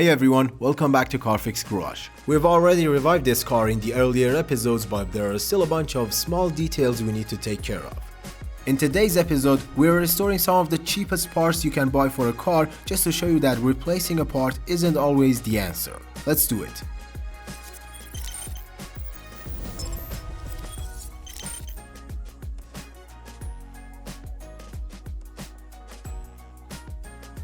Hey everyone, welcome back to carfixgarage. We've already revived this car in the earlier episodes, but there are still a bunch of small details we need to take care of. In today's episode, we're restoring some of the cheapest parts you can buy for a car just to show you that replacing a part isn't always the answer. Let's do it.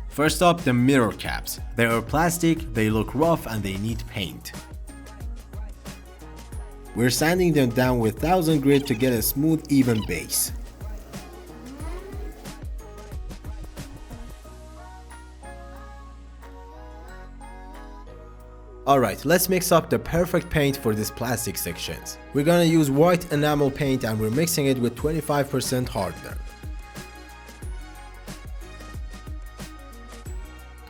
First up, the mirror caps. They are plastic, they look rough, and they need paint. We're sanding them down with 1000 grit to get a smooth, even base. Alright, let's mix up the perfect paint for these plastic sections. We're gonna use white enamel paint and we're mixing it with 25% hardener.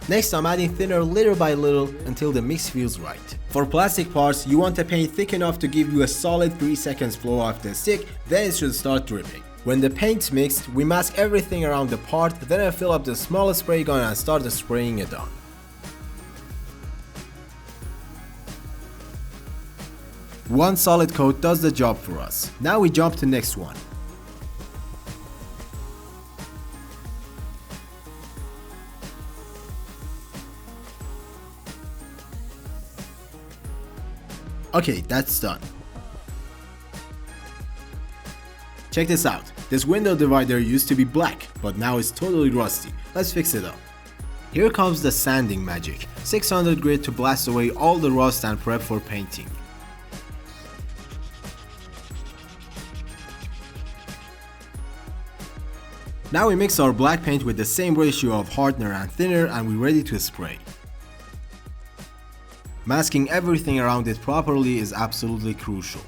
Next, I'm adding thinner little by little until the mix feels right. For plastic parts, you want the paint thick enough to give you a solid 3 seconds flow off the stick, then it should start dripping. When the paint's mixed, we mask everything around the part, then I fill up the smallest spray gun and start spraying it on. One solid coat does the job for us. Now we jump to next one. Okay, that's done. Check this out. This window divider used to be black, but now it's totally rusty. Let's fix it up. Here comes the sanding magic. 600 grit to blast away all the rust and prep for painting. Now we mix our black paint with the same ratio of hardener and thinner and we're ready to spray. Masking everything around it properly is absolutely crucial.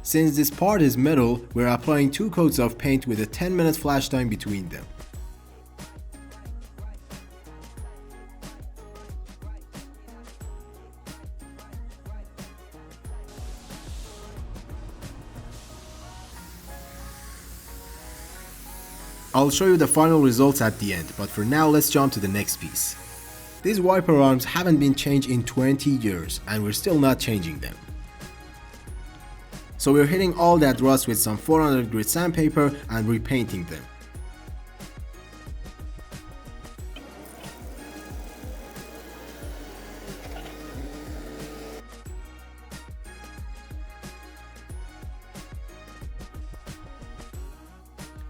Since this part is metal, we're applying 2 coats of paint with a 10-minute flash time between them. I'll show you the final results at the end, but for now let's jump to the next piece. These wiper arms haven't been changed in 20 years and we're still not changing them. So we're hitting all that rust with some 400 grit sandpaper and repainting them.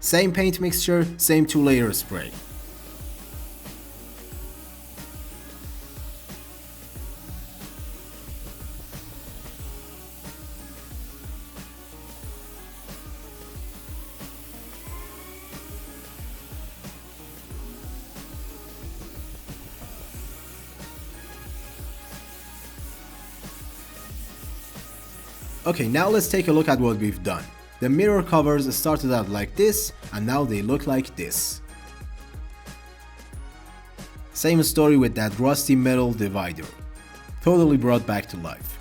Same paint mixture, same 2-layer spray. Okay, now let's take a look at what we've done. The mirror covers started out like this, and now they look like this. Same story with that rusty metal divider. Totally brought back to life.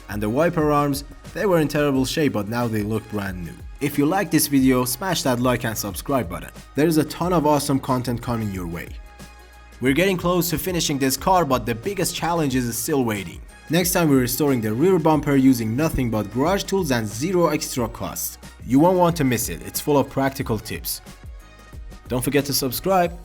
And the wiper arms, they were in terrible shape, but now they look brand new. If you like this video, smash that like and subscribe button. There's a ton of awesome content coming your way. We're getting close to finishing this car, but the biggest challenge is still waiting. Next time we're restoring the rear bumper using nothing but garage tools and zero extra cost. You won't want to miss it, it's full of practical tips. Don't forget to subscribe.